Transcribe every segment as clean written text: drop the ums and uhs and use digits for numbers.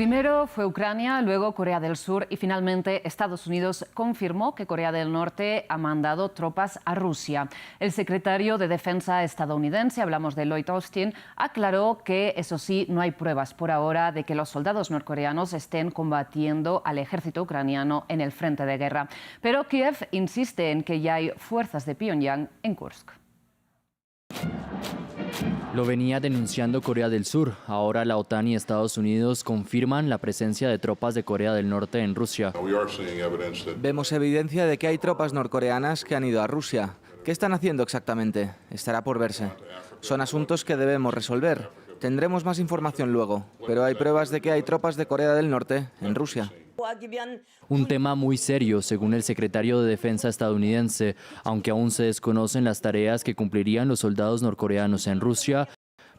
Primero fue Ucrania, luego Corea del Sur y finalmente Estados Unidos confirmó que Corea del Norte ha mandado tropas a Rusia. El secretario de Defensa estadounidense, hablamos de Lloyd Austin, aclaró que, eso sí, no hay pruebas por ahora de que los soldados norcoreanos estén combatiendo al ejército ucraniano en el frente de guerra. Pero Kiev insiste en que ya hay fuerzas de Pyongyang en Kursk. Lo venía denunciando Corea del Sur. Ahora la OTAN y Estados Unidos confirman la presencia de tropas de Corea del Norte en Rusia. Vemos evidencia de que hay tropas norcoreanas que han ido a Rusia. ¿Qué están haciendo exactamente? Estará por verse. Son asuntos que debemos resolver. Tendremos más información luego, pero hay pruebas de que hay tropas de Corea del Norte en Rusia. Un tema muy serio, según el secretario de Defensa estadounidense, aunque aún se desconocen las tareas que cumplirían los soldados norcoreanos en Rusia,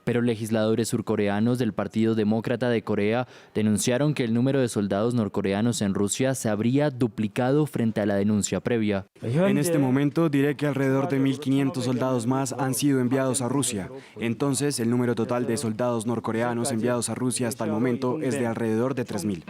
pero legisladores surcoreanos del Partido Demócrata de Corea denunciaron que el número de soldados norcoreanos en Rusia se habría duplicado frente a la denuncia previa. En este momento diré que alrededor de 1.500 soldados más han sido enviados a Rusia. Entonces, el número total de soldados norcoreanos enviados a Rusia hasta el momento es de alrededor de 3.000.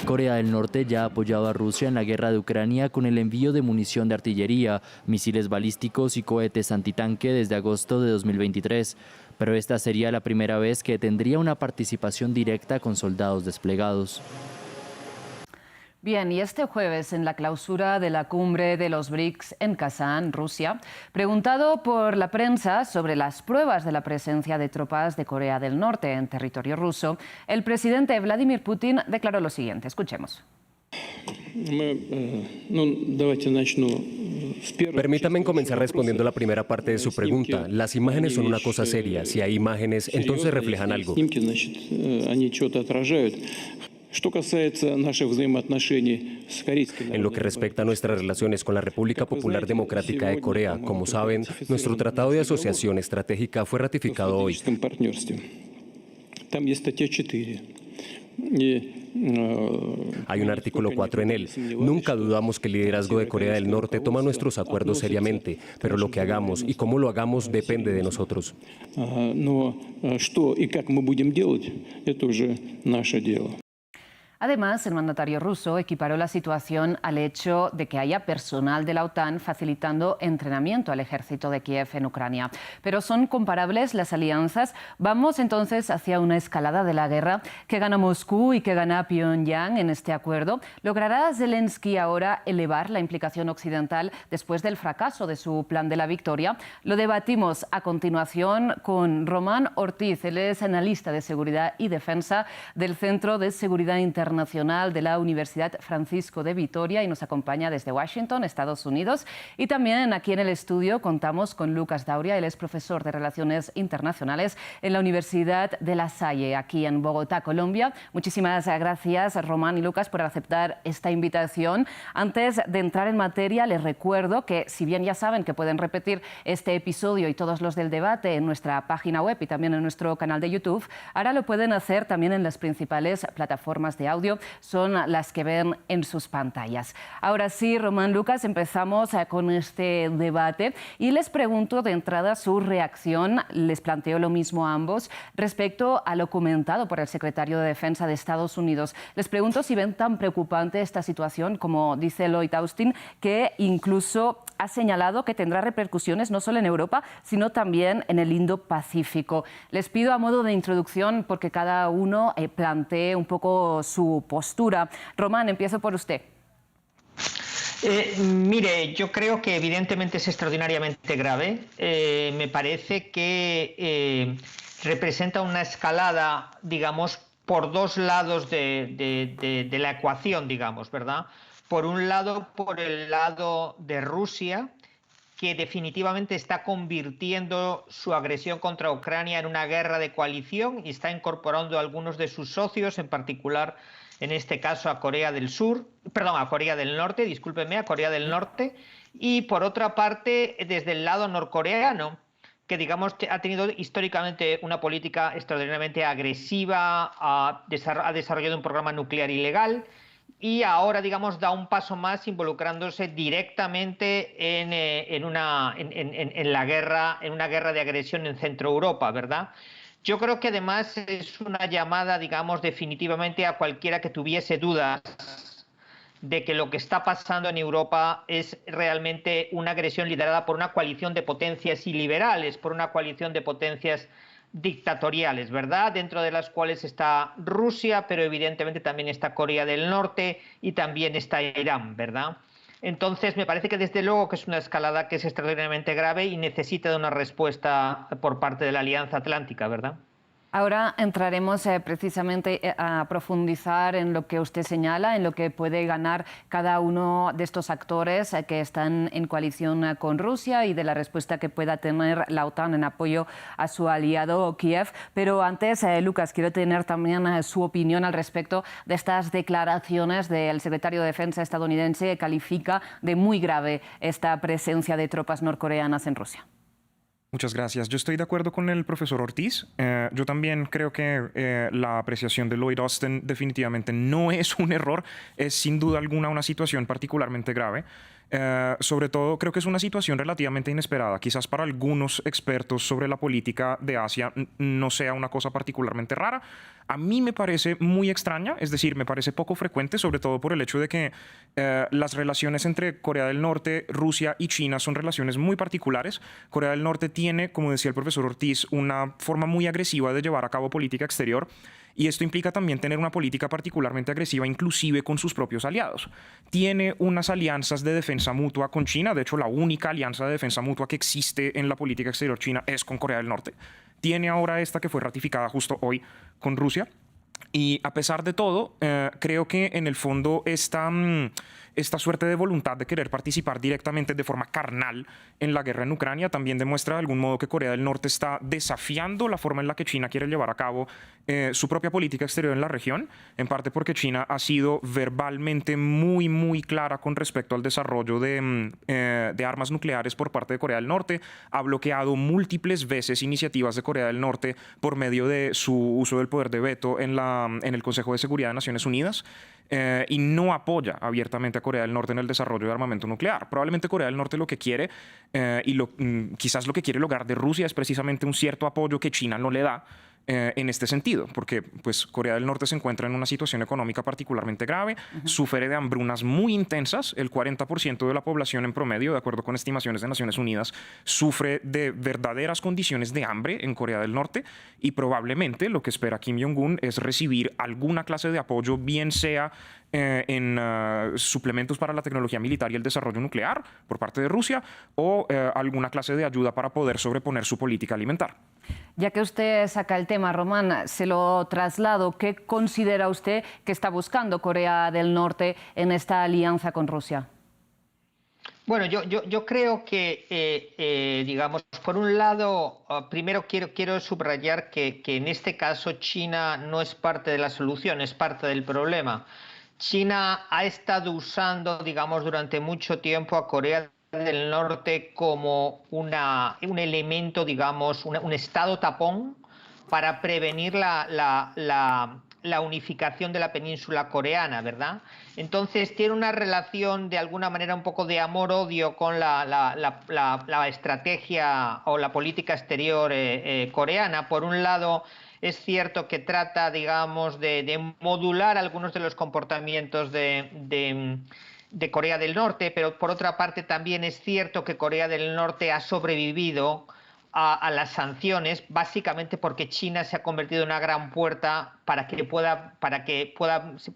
Corea del Norte ya ha apoyado a Rusia en la guerra de Ucrania con el envío de munición de artillería, misiles balísticos y cohetes antitanque desde agosto de 2023. Pero esta sería la primera vez que tendría una participación directa con soldados desplegados. Bien, y este jueves, en la clausura de la cumbre de los BRICS en Kazán, Rusia, preguntado por la prensa sobre las pruebas de la presencia de tropas de Corea del Norte en territorio ruso, el presidente Vladimir Putin declaró lo siguiente. Escuchemos. Permítame comenzar respondiendo la primera parte de su pregunta. Las imágenes son una cosa seria. Si hay imágenes, entonces reflejan algo. En lo que respecta a nuestras relaciones con la República Popular Democrática de Corea, como saben, nuestro Tratado de Asociación Estratégica fue ratificado hoy. Hay un artículo 4 en él. Nunca dudamos que el liderazgo de Corea del Norte toma nuestros acuerdos seriamente, pero lo que hagamos y cómo lo hagamos depende de nosotros. Además, el mandatario ruso equiparó la situación al hecho de que haya personal de la OTAN facilitando entrenamiento al ejército de Kiev en Ucrania. Pero ¿son comparables las alianzas? Vamos entonces hacia una escalada de la guerra. ¿Qué gana Moscú y qué gana Pyongyang en este acuerdo? ¿Logrará Zelensky ahora elevar la implicación occidental después del fracaso de su plan de la victoria? Lo debatimos a continuación con Román Ortiz. Él es analista de seguridad y defensa del Centro de Seguridad Internacional de la Universidad Francisco de Vitoria y nos acompaña desde Washington, Estados Unidos. Y también aquí en el estudio contamos con Lucas Dauria, él es profesor de Relaciones Internacionales en la Universidad de La Salle, aquí en Bogotá, Colombia. Muchísimas gracias, Román y Lucas, por aceptar esta invitación. Antes de entrar en materia, les recuerdo que, si bien ya saben que pueden repetir este episodio y todos los del debate en nuestra página web y también en nuestro canal de YouTube, ahora lo pueden hacer también en las principales plataformas de audio, son las que ven en sus pantallas. Ahora sí, Román, Lucas, empezamos con este debate y les pregunto de entrada su reacción, les planteo lo mismo a ambos, respecto a lo comentado por el secretario de Defensa de Estados Unidos. Les pregunto si ven tan preocupante esta situación, como dice Lloyd Austin, que incluso ha señalado que tendrá repercusiones no solo en Europa, sino también en el Indo-Pacífico. Les pido a modo de introducción, porque cada uno plantee un poco su postura. Román, empiezo por usted. Mire, yo creo que evidentemente es extraordinariamente grave. Me parece que representa una escalada, digamos, por dos lados de la ecuación, digamos, ¿verdad? Por un lado, por el lado de Rusia, que definitivamente está convirtiendo su agresión contra Ucrania en una guerra de coalición y está incorporando a algunos de sus socios, en particular, en este caso, a Corea del Norte, discúlpenme, a Corea del Norte. Y por otra parte, desde el lado norcoreano, que digamos ha tenido históricamente una política extraordinariamente agresiva, ha desarrollado un programa nuclear ilegal, y ahora, digamos, da un paso más involucrándose directamente en una guerra de agresión en Centro Europa, ¿verdad? Yo creo que además es una llamada, digamos, definitivamente a cualquiera que tuviese dudas de que lo que está pasando en Europa es realmente una agresión liderada por una coalición de potencias iliberales, por una coalición de potencias dictatoriales, ¿verdad? Dentro de las cuales está Rusia, pero evidentemente también está Corea del Norte y también está Irán, ¿verdad? Entonces, me parece que desde luego que es una escalada que es extraordinariamente grave y necesita de una respuesta por parte de la Alianza Atlántica, ¿verdad? Ahora entraremos precisamente a profundizar en lo que usted señala, en lo que puede ganar cada uno de estos actores que están en coalición con Rusia y de la respuesta que pueda tener la OTAN en apoyo a su aliado Kiev. Pero antes, Lucas, quiero tener también su opinión al respecto de estas declaraciones del secretario de Defensa estadounidense que califica de muy grave esta presencia de tropas norcoreanas en Rusia. Muchas gracias. Yo estoy de acuerdo con el profesor Ortiz. Yo también creo que la apreciación de Lloyd Austin definitivamente no es un error, es sin duda alguna una situación particularmente grave. Sobre todo, creo que es una situación relativamente inesperada. Quizás para algunos expertos sobre la política de Asia no sea una cosa particularmente rara. A mí me parece muy extraña, es decir, me parece poco frecuente, sobre todo por el hecho de que las relaciones entre Corea del Norte, Rusia y China son relaciones muy particulares. Corea del Norte tiene, como decía el profesor Ortiz, una forma muy agresiva de llevar a cabo política exterior. Y esto implica también tener una política particularmente agresiva, inclusive con sus propios aliados. Tiene unas alianzas de defensa mutua con China. De hecho, la única alianza de defensa mutua que existe en la política exterior china es con Corea del Norte. Tiene ahora esta que fue ratificada justo hoy con Rusia. Y a pesar de todo, creo que en el fondo esta suerte de voluntad de querer participar directamente de forma carnal en la guerra en Ucrania también demuestra de algún modo que Corea del Norte está desafiando la forma en la que China quiere llevar a cabo su propia política exterior en la región, en parte porque China ha sido verbalmente muy clara con respecto al desarrollo de armas nucleares por parte de Corea del Norte, ha bloqueado múltiples veces iniciativas de Corea del Norte por medio de su uso del poder de veto en el Consejo de Seguridad de Naciones Unidas. Y no apoya abiertamente a Corea del Norte en el desarrollo de armamento nuclear. Probablemente Corea del Norte lo que quiere, quizás lo que quiere lograr de Rusia es precisamente un cierto apoyo que China no le da en este sentido, porque pues, Corea del Norte se encuentra en una situación económica particularmente grave, sufre de hambrunas muy intensas, el 40% de la población en promedio, de acuerdo con estimaciones de Naciones Unidas, sufre de verdaderas condiciones de hambre en Corea del Norte y probablemente lo que espera Kim Jong-un es recibir alguna clase de apoyo, bien sea en suplementos para la tecnología militar y el desarrollo nuclear por parte de Rusia o alguna clase de ayuda para poder sobreponer su política alimentar. Ya que usted saca el tema, Román, se lo traslado. ¿Qué considera usted que está buscando Corea del Norte en esta alianza con Rusia? Bueno, yo creo que, digamos, por un lado, primero quiero subrayar que en este caso China no es parte de la solución, es parte del problema. China ha estado usando, digamos, durante mucho tiempo a Corea del Norte como un elemento, digamos, un estado tapón para prevenir la unificación de la península coreana, ¿verdad? Entonces tiene una relación de alguna manera un poco de amor-odio con la estrategia o la política exterior coreana. Por un lado, es cierto que trata, digamos, de modular algunos de los comportamientos de Corea del Norte, pero por otra parte también es cierto que Corea del Norte ha sobrevivido a las sanciones, básicamente porque China se ha convertido en una gran puerta para que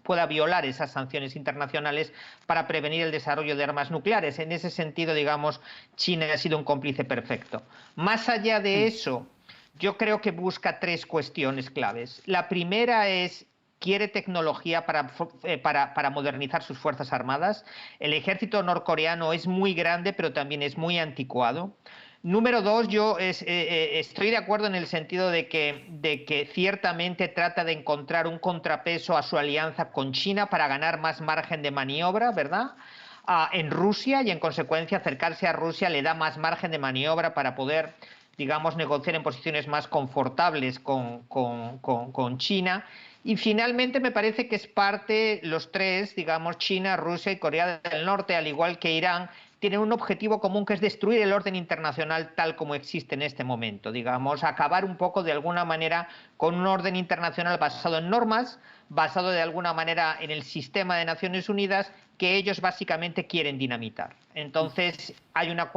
pueda violar esas sanciones internacionales para prevenir el desarrollo de armas nucleares. En ese sentido, digamos, China ha sido un cómplice perfecto. Más allá de eso, yo creo que busca tres cuestiones claves. La primera es: quiere tecnología para modernizar sus fuerzas armadas. El ejército norcoreano es muy grande, pero también es muy anticuado. Número dos, yo estoy de acuerdo en el sentido de que ciertamente trata de encontrar un contrapeso a su alianza con China para ganar más margen de maniobra, ¿verdad? En Rusia, y en consecuencia acercarse a Rusia le da más margen de maniobra para poder, digamos, negociar en posiciones más confortables con China. Y finalmente me parece que es parte, los tres, digamos, China, Rusia y Corea del Norte, al igual que Irán, tienen un objetivo común, que es destruir el orden internacional tal como existe en este momento, digamos, acabar un poco de alguna manera con un orden internacional basado en normas, basado de alguna manera en el sistema de Naciones Unidas que ellos básicamente quieren dinamitar. Entonces hay una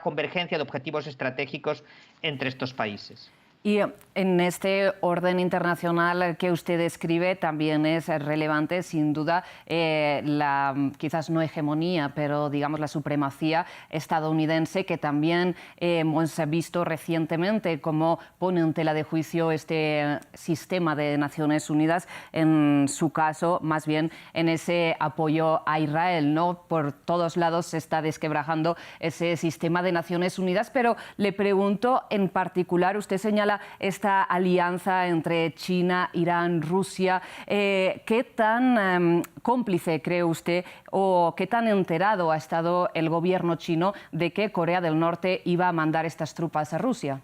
convergencia de objetivos estratégicos entre estos países. Y en este orden internacional que usted describe también es relevante, sin duda, la quizás no hegemonía, pero digamos la supremacía estadounidense, que también hemos visto recientemente cómo pone en tela de juicio este sistema de Naciones Unidas, en su caso, más bien en ese apoyo a Israel, ¿no? Por todos lados se está desquebrajando ese sistema de Naciones Unidas, pero le pregunto en particular, usted señala esta alianza entre China, Irán, Rusia. ¿Qué tan cómplice cree usted o qué tan enterado ha estado el gobierno chino de que Corea del Norte iba a mandar estas tropas a Rusia?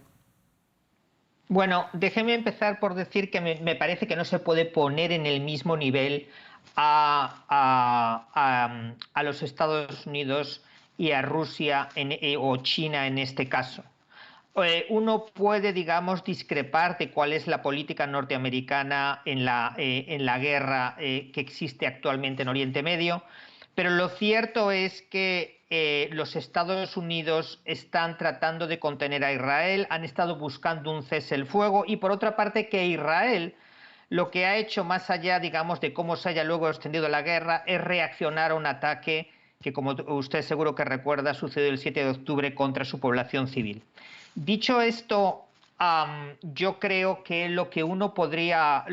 Bueno, déjeme empezar por decir que me parece que no se puede poner en el mismo nivel a los Estados Unidos y a Rusia o China en este caso. Uno puede, digamos, discrepar de cuál es la política norteamericana en la guerra que existe actualmente en Oriente Medio, pero lo cierto es que los Estados Unidos están tratando de contener a Israel, han estado buscando un cese el fuego, y por otra parte que Israel lo que ha hecho, más allá, digamos, de cómo se haya luego extendido la guerra, es reaccionar a un ataque que, como usted seguro que recuerda, sucedió el 7 de octubre contra su población civil. Dicho esto, yo creo que lo que uno podría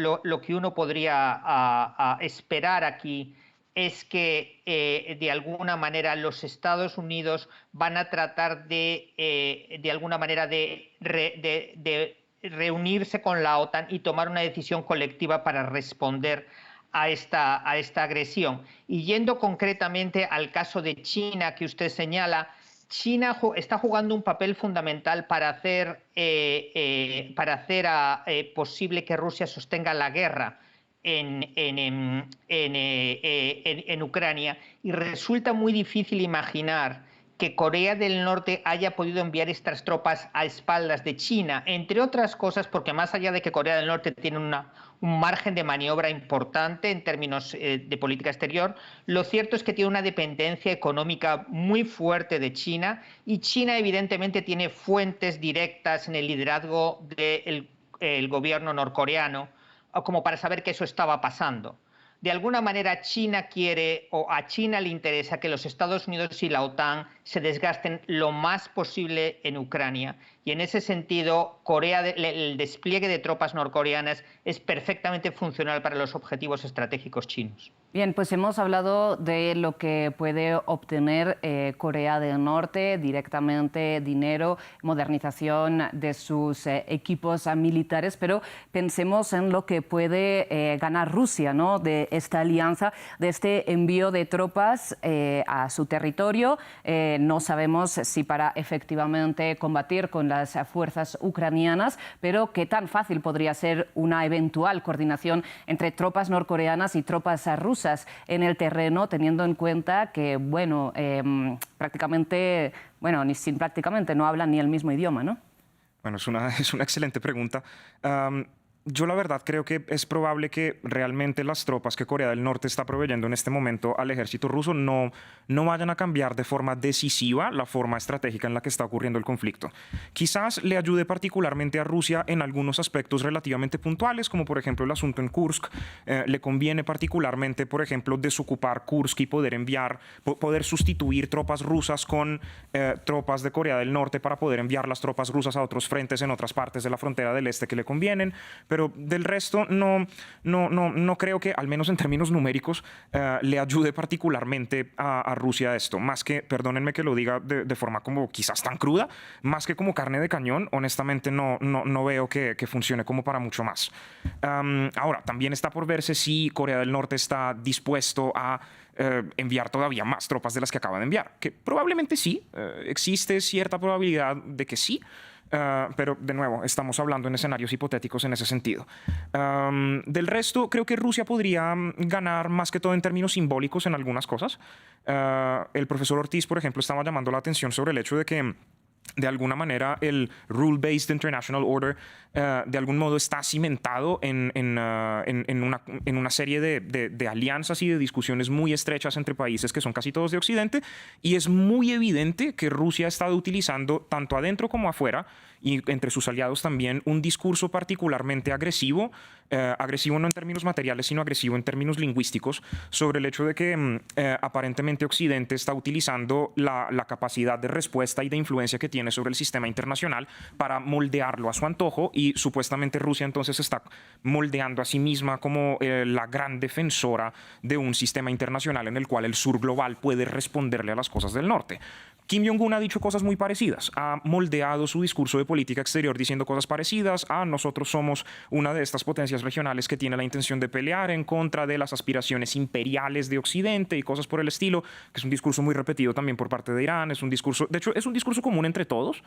esperar aquí es que de alguna manera los Estados Unidos van a tratar de alguna manera de reunirse con la OTAN y tomar una decisión colectiva para responder a esta agresión. Y yendo concretamente al caso de China que usted señala, China está jugando un papel fundamental para hacer posible que Rusia sostenga la guerra en Ucrania, y resulta muy difícil imaginar que Corea del Norte haya podido enviar estas tropas a espaldas de China, entre otras cosas porque, más allá de que Corea del Norte tiene un margen de maniobra importante en términos de política exterior, lo cierto es que tiene una dependencia económica muy fuerte de China, y China evidentemente tiene fuentes directas en el liderazgo del gobierno norcoreano como para saber que eso estaba pasando. De alguna manera China quiere, o a China le interesa, que los Estados Unidos y la OTAN se desgasten lo más posible en Ucrania, y en ese sentido el despliegue de tropas norcoreanas es perfectamente funcional para los objetivos estratégicos chinos. Bien, pues hemos hablado de lo que puede obtener Corea del Norte, directamente dinero, modernización de sus equipos militares, pero pensemos en lo que puede ganar Rusia, ¿no?, de esta alianza, de este envío de tropas a su territorio. No sabemos si para efectivamente combatir con las fuerzas ucranianas, pero qué tan fácil podría ser una eventual coordinación entre tropas norcoreanas y tropas rusas en el terreno, teniendo en cuenta que, bueno, prácticamente no hablan ni el mismo idioma, ¿no? Bueno, es una excelente pregunta. Yo la verdad creo que es probable que realmente las tropas que Corea del Norte está proveyendo en este momento al ejército ruso no vayan a cambiar de forma decisiva la forma estratégica en la que está ocurriendo el conflicto. Quizás le ayude particularmente a Rusia en algunos aspectos relativamente puntuales, como por ejemplo el asunto en Kursk. Le conviene particularmente, por ejemplo, desocupar Kursk y poder sustituir tropas rusas con tropas de Corea del Norte para poder enviar las tropas rusas a otros frentes en otras partes de la frontera del este que le convienen. Pero del resto no creo que, al menos en términos numéricos, le ayude particularmente a Rusia esto. Más que, perdónenme que lo diga de forma como quizás tan cruda, más que como carne de cañón, honestamente no veo que funcione como para mucho más. Ahora, también está por verse si Corea del Norte está dispuesto a enviar todavía más tropas de las que acaba de enviar, que probablemente sí, existe cierta probabilidad de que sí. pero de nuevo, estamos hablando en escenarios hipotéticos en ese sentido. Del resto, creo que Rusia podría ganar más que todo en términos simbólicos en algunas cosas. El profesor Ortiz, por ejemplo, estaba llamando la atención sobre el hecho de que de alguna manera el Rule-Based International Order de algún modo está cimentado en una serie de alianzas y de discusiones muy estrechas entre países que son casi todos de Occidente, y es muy evidente que Rusia ha estado utilizando tanto adentro como afuera y entre sus aliados también un discurso particularmente agresivo, agresivo no en términos materiales sino agresivo en términos lingüísticos, sobre el hecho de que aparentemente Occidente está utilizando la capacidad de respuesta y de influencia que tiene sobre el sistema internacional para moldearlo a su antojo, y supuestamente Rusia entonces está moldeando a sí misma como la gran defensora de un sistema internacional en el cual el sur global puede responderle a las cosas del norte. Kim Jong-un ha dicho cosas muy parecidas, ha moldeado su discurso de política exterior diciendo cosas parecidas a nosotros somos una de estas potencias regionales que tiene la intención de pelear en contra de las aspiraciones imperiales de Occidente y cosas por el estilo, que es un discurso muy repetido también por parte de Irán, es un discurso, de hecho es un discurso común entre todos,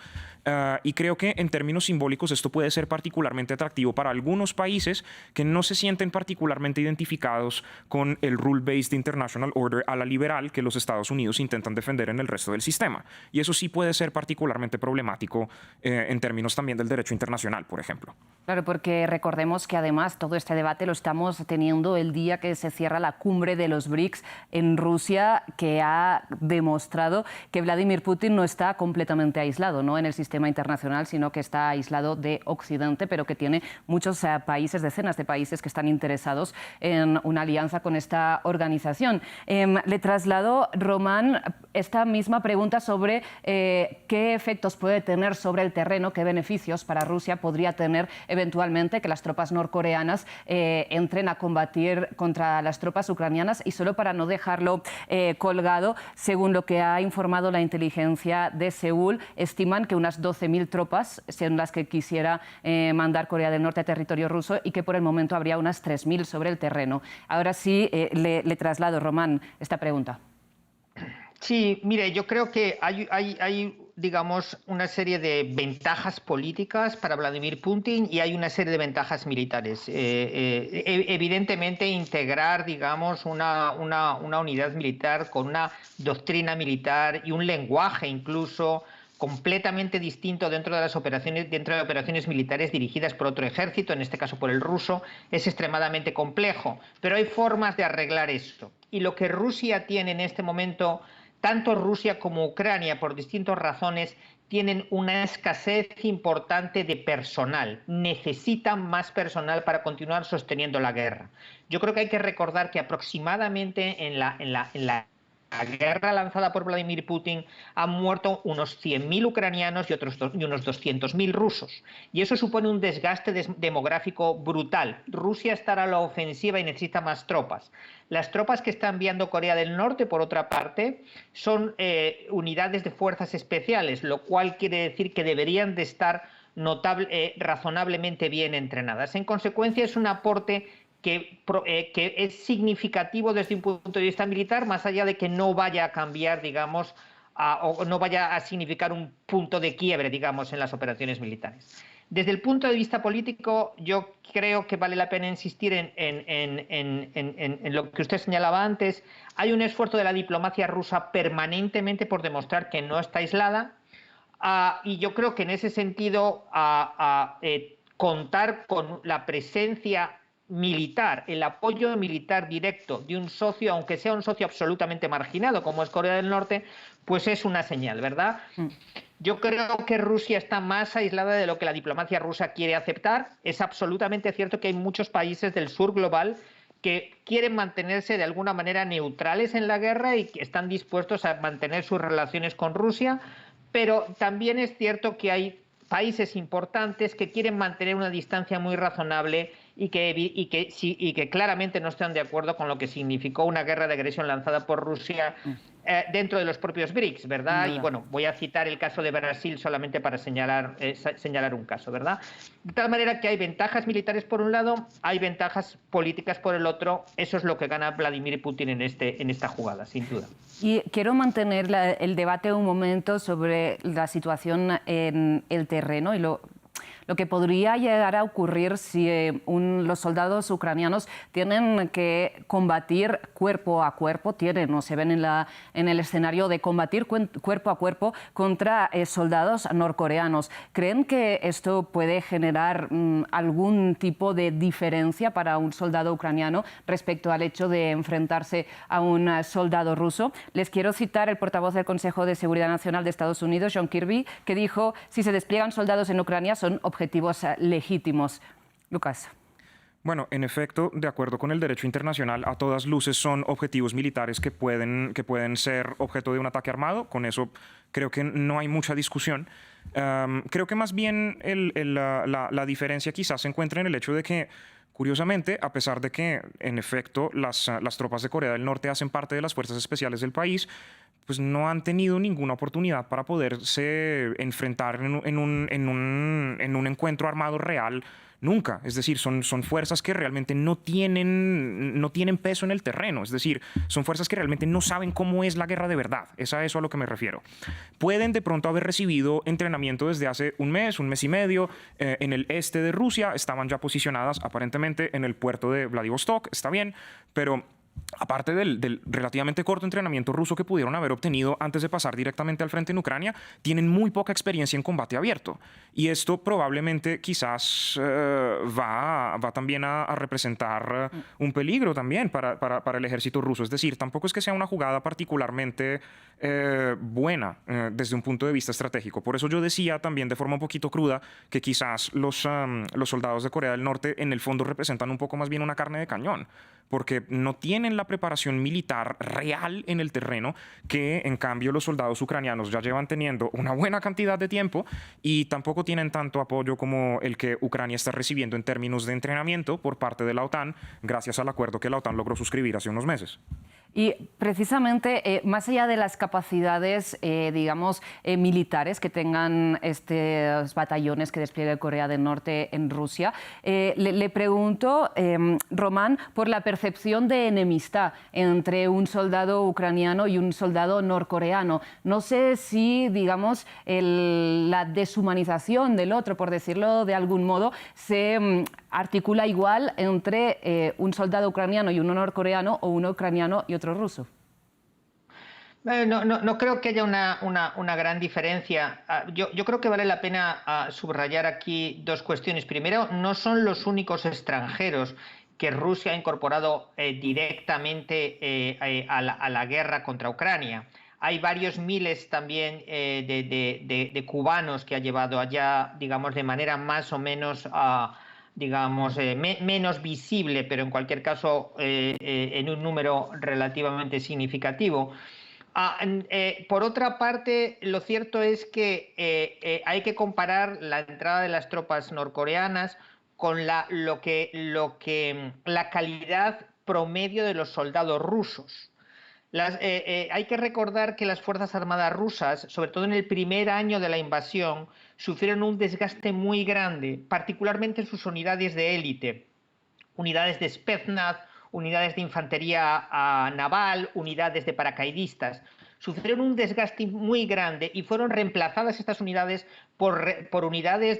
y creo que en términos simbólicos esto puede ser particularmente atractivo para algunos países que no se sienten particularmente identificados con el Rule-Based International Order a la liberal que los Estados Unidos intentan defender en el resto del sistema. Y eso sí puede ser particularmente problemático en términos también del derecho internacional, por ejemplo. Claro, porque recordemos que además todo este debate lo estamos teniendo el día que se cierra la cumbre de los BRICS en Rusia, que ha demostrado que Vladimir Putin no está completamente aislado, ¿no?, en el sistema internacional, sino que está aislado de Occidente, pero que tiene muchos países, decenas de países que están interesados en una alianza con esta organización. Le traslado, Román, esta misma pregunta sobre qué efectos puede tener sobre el terreno, qué beneficios para Rusia podría tener eventualmente que las tropas norcoreanas entren a combatir contra las tropas ucranianas. Y solo para no dejarlo colgado, según lo que ha informado la inteligencia de Seúl, estiman que unas 12.000 tropas son las que quisiera mandar Corea del Norte a territorio ruso, y que por el momento habría unas 3.000 sobre el terreno. Ahora sí, le traslado, Román, esta pregunta. Sí, mire, yo creo que hay, digamos, una serie de ventajas políticas para Vladimir Putin y hay una serie de ventajas militares. Evidentemente, integrar, digamos, una unidad militar con una doctrina militar y un lenguaje incluso completamente distinto dentro de operaciones militares dirigidas por otro ejército, en este caso por el ruso, es extremadamente complejo. Pero hay formas de arreglar esto. Y lo que Rusia tiene en este momento, tanto Rusia como Ucrania, por distintas razones, tienen una escasez importante de personal. Necesitan más personal para continuar sosteniendo la guerra. Yo creo que hay que recordar que aproximadamente en la guerra lanzada por Vladimir Putin han muerto unos 100.000 ucranianos y unos 200.000 rusos. Y eso supone un desgaste demográfico brutal. Rusia estará a la ofensiva y necesita más tropas. Las tropas que está enviando Corea del Norte, por otra parte, son unidades de fuerzas especiales, lo cual quiere decir que deberían de estar razonablemente bien entrenadas. En consecuencia, es un aporte que es significativo desde un punto de vista militar, más allá de que no vaya a cambiar, digamos, o no vaya a significar un punto de quiebre, digamos, en las operaciones militares. Desde el punto de vista político, yo creo que vale la pena insistir en lo que usted señalaba antes. Hay un esfuerzo de la diplomacia rusa permanentemente por demostrar que no está aislada, y yo creo que en ese sentido contar con la presencia militar, el apoyo militar directo de un socio, aunque sea un socio absolutamente marginado como es Corea del Norte, pues es una señal, ¿verdad? Yo creo que Rusia está más aislada de lo que la diplomacia rusa quiere aceptar. Es absolutamente cierto que hay muchos países del sur global que quieren mantenerse de alguna manera neutrales en la guerra y que están dispuestos a mantener sus relaciones con Rusia, pero también es cierto que hay países importantes que quieren mantener una distancia muy razonable y que claramente no están de acuerdo con lo que significó una guerra de agresión lanzada por Rusia dentro de los propios BRICS, ¿verdad? Y bueno, voy a citar el caso de Brasil solamente para señalar un caso, ¿verdad? De tal manera que hay ventajas militares por un lado, hay ventajas políticas por el otro. Eso es lo que gana Vladimir Putin en esta jugada, sin duda. Y quiero mantener el debate un momento sobre la situación en el terreno y lo que podría llegar a ocurrir si los soldados ucranianos tienen que combatir cuerpo a cuerpo, o se ven en el escenario de combatir cuerpo a cuerpo contra soldados norcoreanos. ¿Creen que esto puede generar algún tipo de diferencia para un soldado ucraniano respecto al hecho de enfrentarse a un soldado ruso? Les quiero citar el portavoz del Consejo de Seguridad Nacional de Estados Unidos, John Kirby, que dijo: si se despliegan soldados en Ucrania son objetivos legítimos. Lucas. Bueno, en efecto, de acuerdo con el derecho internacional, a todas luces son objetivos militares que pueden ser objeto de un ataque armado. Con eso creo que no hay mucha discusión. Creo que más bien la diferencia quizás se encuentra en el hecho de que, curiosamente, a pesar de que, en efecto, las tropas de Corea del Norte hacen parte de las fuerzas especiales del país, pues no han tenido ninguna oportunidad para poderse enfrentar en un encuentro armado real nunca. Es decir, son fuerzas que realmente no tienen peso en el terreno. Es decir, son fuerzas que realmente no saben cómo es la guerra de verdad. Es a eso a lo que me refiero. Pueden de pronto haber recibido entrenamiento desde hace un mes y medio en el este de Rusia. Estaban ya posicionadas aparentemente en el puerto de Vladivostok. Está bien, pero aparte del relativamente corto entrenamiento ruso que pudieron haber obtenido antes de pasar directamente al frente en Ucrania, tienen muy poca experiencia en combate abierto. Y esto probablemente quizás va también a representar un peligro también para el ejército ruso. Es decir, tampoco es que sea una jugada particularmente buena desde un punto de vista estratégico. Por eso yo decía también de forma un poquito cruda que quizás los soldados de Corea del Norte en el fondo representan un poco más bien una carne de cañón, porque no tienen la preparación militar real en el terreno que en cambio los soldados ucranianos ya llevan teniendo una buena cantidad de tiempo, y tampoco tienen tanto apoyo como el que Ucrania está recibiendo en términos de entrenamiento por parte de la OTAN, gracias al acuerdo que la OTAN logró suscribir hace unos meses. Y precisamente, más allá de las capacidades, militares que tengan estos batallones que despliegue Corea del Norte en Rusia, le pregunto, Román, por la percepción de enemistad entre un soldado ucraniano y un soldado norcoreano. No sé si, la deshumanización del otro, por decirlo de algún modo, se articula igual entre un soldado ucraniano y uno norcoreano, o uno ucraniano y otro ruso. No creo que haya una gran diferencia. Yo creo que vale la pena subrayar aquí dos cuestiones. Primero, no son los únicos extranjeros que Rusia ha incorporado directamente a la guerra contra Ucrania. Hay varios miles también de cubanos que ha llevado allá, de manera más o menos menos visible, pero en cualquier caso en un número relativamente significativo. Por otra parte, lo cierto es que hay que comparar la entrada de las tropas norcoreanas con la calidad promedio de los soldados rusos. Hay que recordar que las Fuerzas Armadas rusas, sobre todo en el primer año de la invasión, sufrieron un desgaste muy grande, particularmente en sus unidades de élite, unidades de Spetsnaz, unidades de infantería naval, unidades de paracaidistas. Sufrieron un desgaste muy grande y fueron reemplazadas estas unidades por unidades,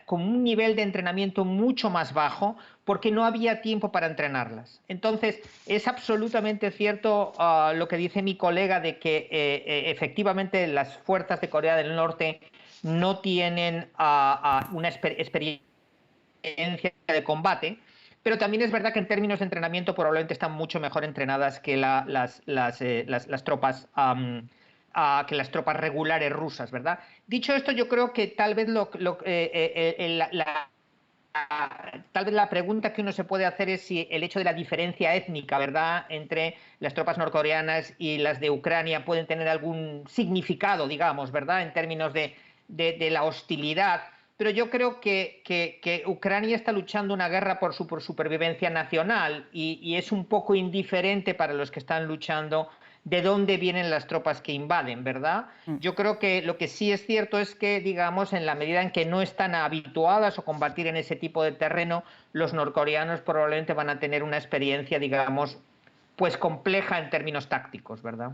con un nivel de entrenamiento mucho más bajo, porque no había tiempo para entrenarlas. Entonces, es absolutamente cierto lo que dice mi colega de que efectivamente las fuerzas de Corea del Norte no tienen una experiencia de combate, pero también es verdad que en términos de entrenamiento probablemente están mucho mejor entrenadas que las tropas regulares rusas, ¿verdad? Dicho esto, yo creo que tal vez la pregunta que uno se puede hacer es si el hecho de la diferencia étnica, ¿verdad?, entre las tropas norcoreanas y las de Ucrania pueden tener algún significado, ¿verdad?, en términos de la hostilidad pero yo creo que Ucrania está luchando una guerra por su supervivencia nacional y es un poco indiferente para los que están luchando de dónde vienen las tropas que invaden, ¿verdad? Yo creo que lo que sí es cierto es que, digamos, en la medida en que no están habituadas a combatir en ese tipo de terreno, los norcoreanos probablemente van a tener una experiencia, digamos, pues compleja en términos tácticos, ¿verdad?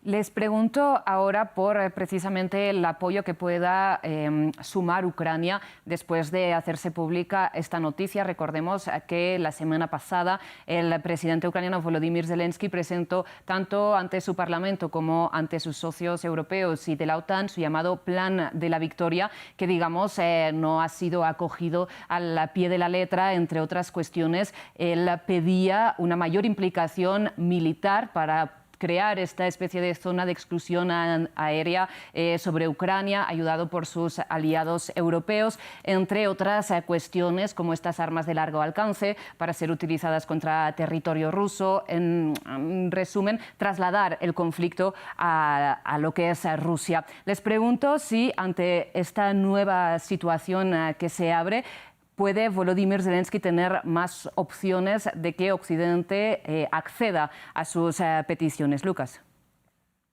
Les pregunto ahora por precisamente el apoyo que pueda sumar Ucrania después de hacerse pública esta noticia. Recordemos que la semana pasada el presidente ucraniano Volodymyr Zelensky presentó tanto ante su Parlamento como ante sus socios europeos y de la OTAN su llamado Plan de la Victoria, que digamos no ha sido acogido al pie de la letra. Entre otras cuestiones, él pedía una mayor implicación militar para crear esta especie de zona de exclusión aérea sobre Ucrania, ayudado por sus aliados europeos, entre otras cuestiones como estas armas de largo alcance para ser utilizadas contra territorio ruso. En resumen, trasladar el conflicto a lo que es Rusia. Les pregunto si ante esta nueva situación que se abre, ¿puede Volodymyr Zelensky tener más opciones de que Occidente acceda a sus peticiones? Lucas.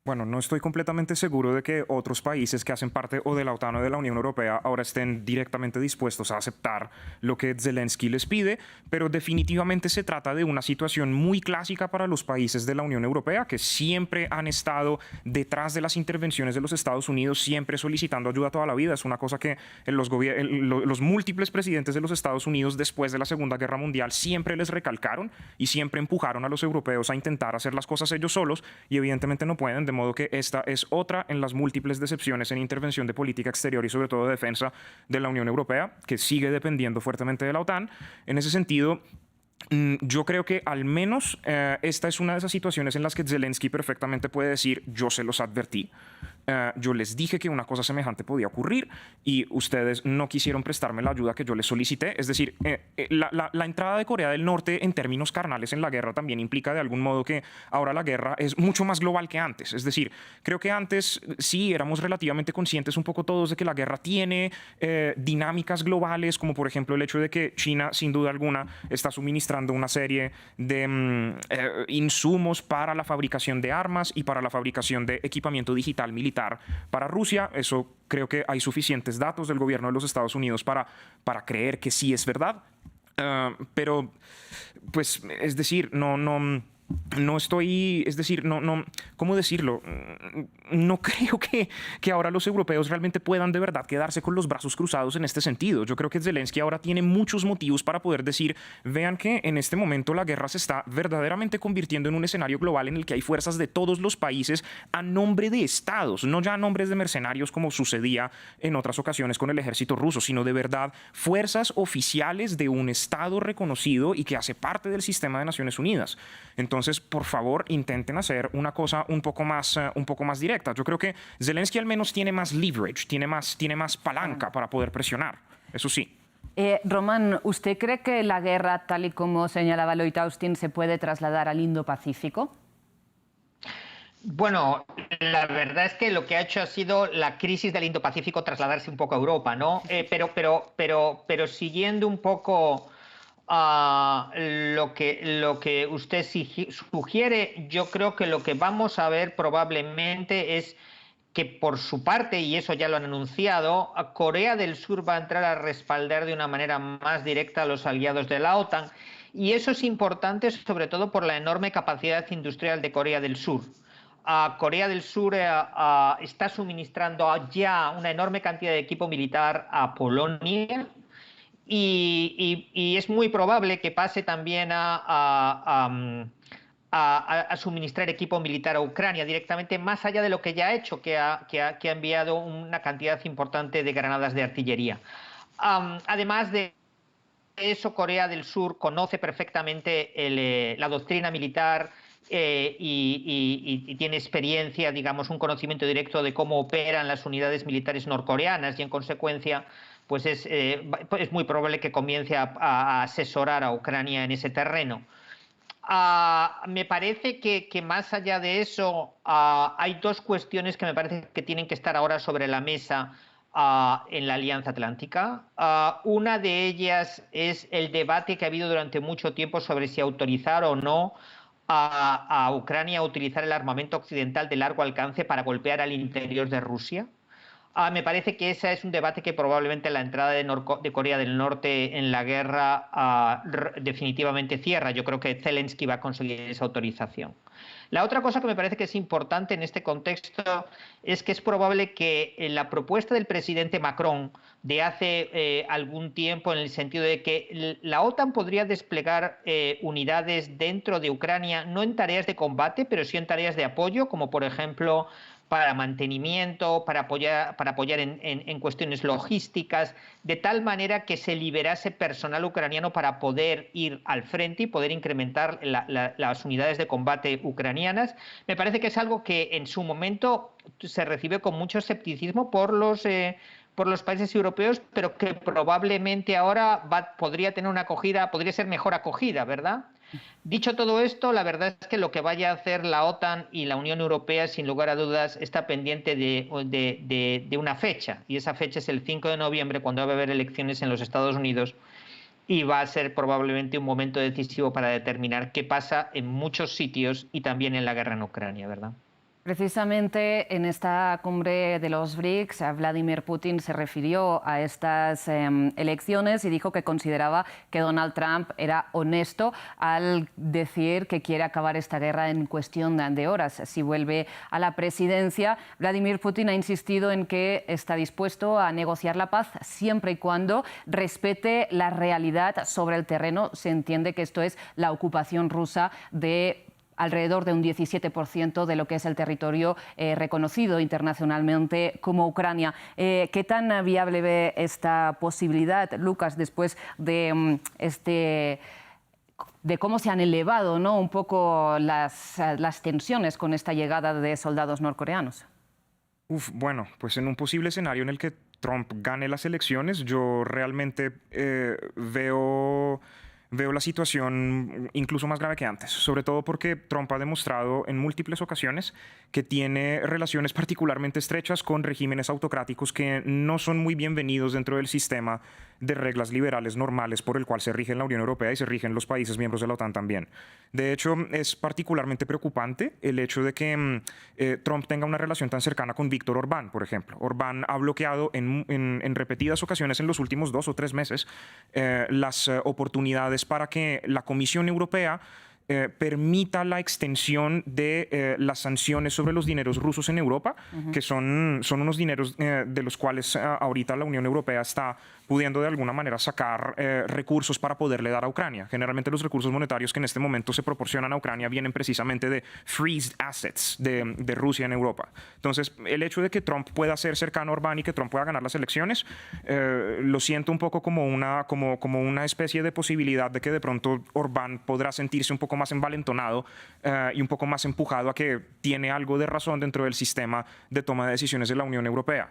Bueno, no estoy completamente seguro de que otros países que hacen parte o de la OTAN o de la Unión Europea ahora estén directamente dispuestos a aceptar lo que Zelensky les pide, pero definitivamente se trata de una situación muy clásica para los países de la Unión Europea, que siempre han estado detrás de las intervenciones de los Estados Unidos, siempre solicitando ayuda toda la vida. Es una cosa que los múltiples presidentes de los Estados Unidos después de la Segunda Guerra Mundial siempre les recalcaron y siempre empujaron a los europeos a intentar hacer las cosas ellos solos, y evidentemente no pueden, de modo que esta es otra en las múltiples decepciones en intervención de política exterior y sobre todo de defensa de la Unión Europea, que sigue dependiendo fuertemente de la OTAN. En ese sentido, yo creo que al menos esta es una de esas situaciones en las que Zelensky perfectamente puede decir: yo se los advertí, yo les dije que una cosa semejante podía ocurrir y ustedes no quisieron prestarme la ayuda que yo les solicité. Es decir, la entrada de Corea del Norte en términos carnales en la guerra también implica de algún modo que ahora la guerra es mucho más global que antes. Es decir, creo que antes sí éramos relativamente conscientes un poco todos de que la guerra tiene dinámicas globales, como por ejemplo el hecho de que China sin duda alguna está suministrando una serie de insumos para la fabricación de armas y para la fabricación de equipamiento digital militar para Rusia. Eso creo que hay suficientes datos del gobierno de los Estados Unidos para creer que sí es verdad. Pero, pues, es decir, no estoy, es decir, ¿cómo decirlo? No creo que ahora los europeos realmente puedan de verdad quedarse con los brazos cruzados en este sentido. Yo creo que Zelensky ahora tiene muchos motivos para poder decir: vean que en este momento la guerra se está verdaderamente convirtiendo en un escenario global en el que hay fuerzas de todos los países a nombre de estados, no ya a nombres de mercenarios como sucedía en otras ocasiones con el ejército ruso, sino de verdad fuerzas oficiales de un estado reconocido y que hace parte del sistema de Naciones Unidas. Entonces, por favor, intenten hacer una cosa un poco más directa. Yo creo que Zelensky al menos tiene más leverage, tiene más palanca para poder presionar. Eso sí. Román, ¿usted cree que la guerra, tal y como señalaba Lloyd Austin, se puede trasladar al Indo-Pacífico? Bueno, la verdad es que lo que ha hecho ha sido la crisis del Indo-Pacífico trasladarse un poco a Europa, ¿no? Pero siguiendo un poco lo que usted sugiere, yo creo que lo que vamos a ver probablemente es que por su parte, y eso ya lo han anunciado, Corea del Sur va a entrar a respaldar de una manera más directa a los aliados de la OTAN, y eso es importante sobre todo por la enorme capacidad industrial de Corea del Sur. Corea del Sur está suministrando ya una enorme cantidad de equipo militar a Polonia, y es muy probable que pase también a suministrar equipo militar a Ucrania directamente, más allá de lo que ya ha hecho, que ha enviado una cantidad importante de granadas de artillería. Además de eso, Corea del Sur conoce perfectamente la doctrina militar y tiene experiencia, digamos, un conocimiento directo de cómo operan las unidades militares norcoreanas, y en consecuencia pues es muy probable que comience a asesorar a Ucrania en ese terreno. Me parece que más allá de eso hay dos cuestiones que me parece que tienen que estar ahora sobre la mesa en la Alianza Atlántica. Una de ellas es el debate que ha habido durante mucho tiempo sobre si autorizar o no a Ucrania a utilizar el armamento occidental de largo alcance para golpear al interior de Rusia. Me parece que ese es un debate que probablemente la entrada de Corea del Norte en la guerra definitivamente cierra. Yo creo que Zelensky va a conseguir esa autorización. La otra cosa que me parece que es importante en este contexto es que es probable que la propuesta del presidente Macron de hace algún tiempo, en el sentido de que la OTAN podría desplegar unidades dentro de Ucrania, no en tareas de combate, pero sí en tareas de apoyo, como por ejemplo para mantenimiento, para apoyar en cuestiones logísticas, de tal manera que se liberase personal ucraniano para poder ir al frente y poder incrementar las unidades de combate ucranianas. Me parece que es algo que en su momento se recibe con mucho escepticismo por los países europeos, pero que probablemente ahora podría tener una acogida, podría ser mejor acogida, ¿verdad? Dicho todo esto, la verdad es que lo que vaya a hacer la OTAN y la Unión Europea, sin lugar a dudas, está pendiente de una fecha, y esa fecha es el 5 de noviembre, cuando va a haber elecciones en los Estados Unidos, y va a ser probablemente un momento decisivo para determinar qué pasa en muchos sitios y también en la guerra en Ucrania, ¿verdad? Precisamente en esta cumbre de los BRICS, Vladimir Putin se refirió a estas elecciones y dijo que consideraba que Donald Trump era honesto al decir que quiere acabar esta guerra en cuestión de horas. Si vuelve a la presidencia, Vladimir Putin ha insistido en que está dispuesto a negociar la paz siempre y cuando respete la realidad sobre el terreno. Se entiende que esto es la ocupación rusa de alrededor de un 17% de lo que es el territorio reconocido internacionalmente como Ucrania. ¿Qué tan viable ve esta posibilidad, Lucas, después de cómo se han elevado, ¿no?, un poco las tensiones con esta llegada de soldados norcoreanos? Bueno, pues en un posible escenario en el que Trump gane las elecciones, yo realmente veo la situación incluso más grave que antes, sobre todo porque Trump ha demostrado en múltiples ocasiones que tiene relaciones particularmente estrechas con regímenes autocráticos que no son muy bienvenidos dentro del sistema de reglas liberales normales por el cual se rige la Unión Europea y se rigen los países miembros de la OTAN también. De hecho, es particularmente preocupante el hecho de que Trump tenga una relación tan cercana con Víctor Orbán, por ejemplo. Orbán ha bloqueado en repetidas ocasiones en los últimos 2 o 3 meses las oportunidades para que la Comisión Europea permita la extensión de las sanciones sobre los dineros rusos en Europa, que son unos dineros de los cuales ahorita la Unión Europea está pudiendo de alguna manera sacar recursos para poderle dar a Ucrania. Generalmente los recursos monetarios que en este momento se proporcionan a Ucrania vienen precisamente de freezed assets de Rusia en Europa. Entonces, el hecho de que Trump pueda ser cercano a Orbán y que Trump pueda ganar las elecciones, lo siento un poco como una especie de posibilidad de que de pronto Orbán podrá sentirse un poco más envalentonado y un poco más empujado a que tiene algo de razón dentro del sistema de toma de decisiones de la Unión Europea.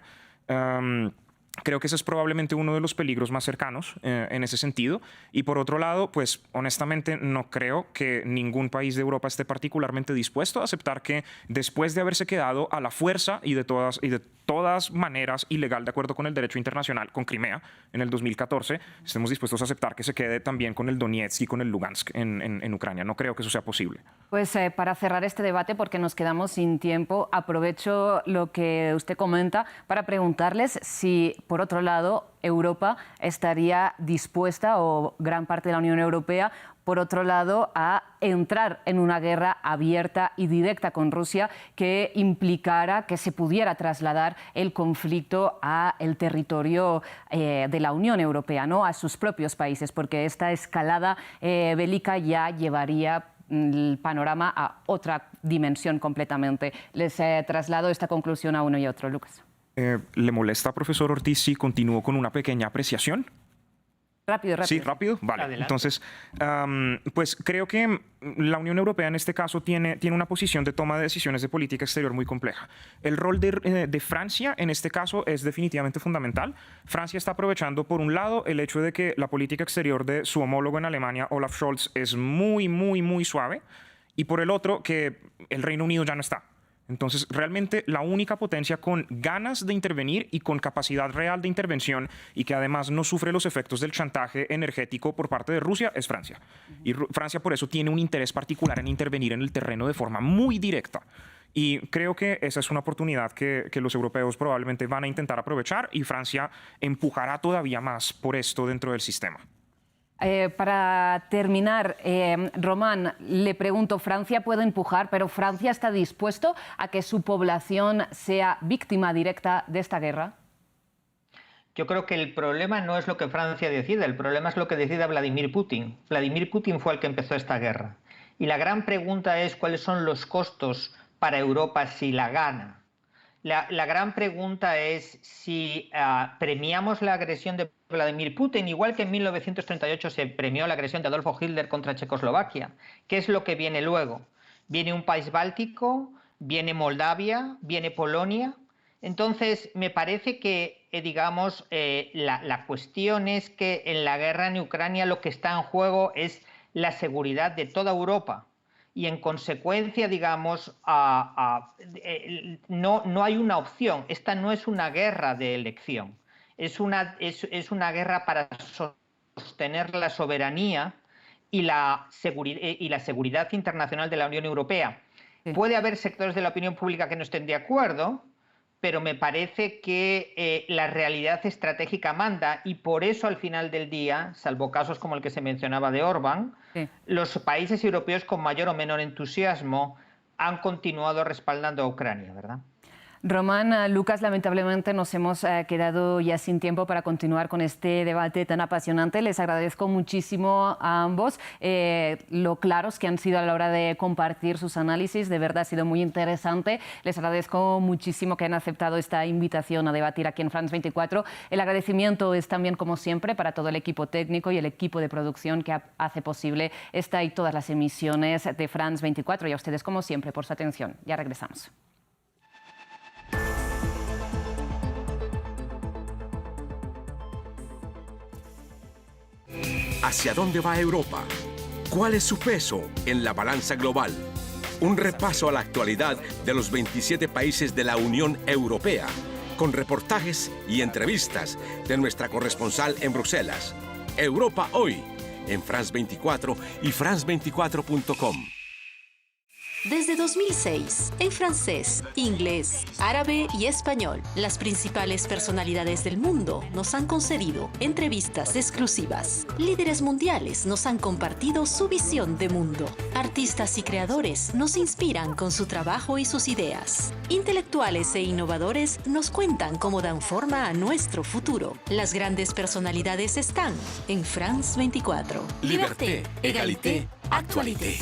Creo que ese es probablemente uno de los peligros más cercanos en ese sentido. Y por otro lado, pues honestamente no creo que ningún país de Europa esté particularmente dispuesto a aceptar que después de haberse quedado a la fuerza y de todas maneras ilegal de acuerdo con el derecho internacional con Crimea en el 2014, estemos dispuestos a aceptar que se quede también con el Donetsk y con el Lugansk en Ucrania. No creo que eso sea posible. Pues para cerrar este debate, porque nos quedamos sin tiempo, aprovecho lo que usted comenta para preguntarles si, por otro lado, Europa estaría dispuesta, o gran parte de la Unión Europea, por otro lado, a entrar en una guerra abierta y directa con Rusia que implicara que se pudiera trasladar el conflicto al territorio de la Unión Europea, ¿no?, a sus propios países, porque esta escalada bélica ya llevaría el panorama a otra dimensión completamente. Les traslado esta conclusión a uno y otro, Lucas. ¿Le molesta, profesor Ortiz, si continúo con una pequeña apreciación? Rápido. Sí, rápido. Vale. Adelante. Entonces, pues creo que la Unión Europea en este caso tiene una posición de toma de decisiones de política exterior muy compleja. El rol de Francia en este caso es definitivamente fundamental. Francia está aprovechando, por un lado, el hecho de que la política exterior de su homólogo en Alemania, Olaf Scholz, es muy suave, y por el otro, que el Reino Unido ya no está. Entonces, realmente la única potencia con ganas de intervenir y con capacidad real de intervención y que además no sufre los efectos del chantaje energético por parte de Rusia es Francia. Y Francia por eso tiene un interés particular en intervenir en el terreno de forma muy directa. Y creo que esa es una oportunidad que los europeos probablemente van a intentar aprovechar y Francia empujará todavía más por esto dentro del sistema. Para terminar, Román, le pregunto, Francia puede empujar, pero ¿Francia está dispuesto a que su población sea víctima directa de esta guerra? Yo creo que el problema no es lo que Francia decida, el problema es lo que decida Vladimir Putin. Vladimir Putin fue el que empezó esta guerra. Y la gran pregunta es cuáles son los costos para Europa si la gana. La gran pregunta es si premiamos la agresión de Vladimir Putin, igual que en 1938 se premió la agresión de Adolfo Hitler contra Checoslovaquia. ¿Qué es lo que viene luego? Viene un país báltico, viene Moldavia, viene Polonia. Entonces, me parece que, digamos, la cuestión es que en la guerra en Ucrania lo que está en juego es la seguridad de toda Europa. Y en consecuencia, digamos, no hay una opción. Esta no es una guerra de elección. Es una guerra para sostener la soberanía y la seguridad internacional de la Unión Europea. Sí. Puede haber sectores de la opinión pública que no estén de acuerdo, pero me parece que la realidad estratégica manda y por eso al final del día, salvo casos como el que se mencionaba de Orbán, sí, los países europeos con mayor o menor entusiasmo han continuado respaldando a Ucrania, ¿verdad? Román, Lucas, lamentablemente nos hemos quedado ya sin tiempo para continuar con este debate tan apasionante. Les agradezco muchísimo a ambos lo claros que han sido a la hora de compartir sus análisis. De verdad ha sido muy interesante. Les agradezco muchísimo que hayan aceptado esta invitación a debatir aquí en France 24. El agradecimiento es también, como siempre, para todo el equipo técnico y el equipo de producción que hace posible esta y todas las emisiones de France 24. Y a ustedes, como siempre, por su atención. Ya regresamos. ¿Hacia dónde va Europa? ¿Cuál es su peso en la balanza global? Un repaso a la actualidad de los 27 países de la Unión Europea, con reportajes y entrevistas de nuestra corresponsal en Bruselas. Europa hoy, en France 24 y France24.com. Desde 2006, en francés, inglés, árabe y español, las principales personalidades del mundo nos han concedido entrevistas exclusivas. Líderes mundiales nos han compartido su visión de mundo. Artistas y creadores nos inspiran con su trabajo y sus ideas. Intelectuales e innovadores nos cuentan cómo dan forma a nuestro futuro. Las grandes personalidades están en France 24. Liberté, égalité, actualité.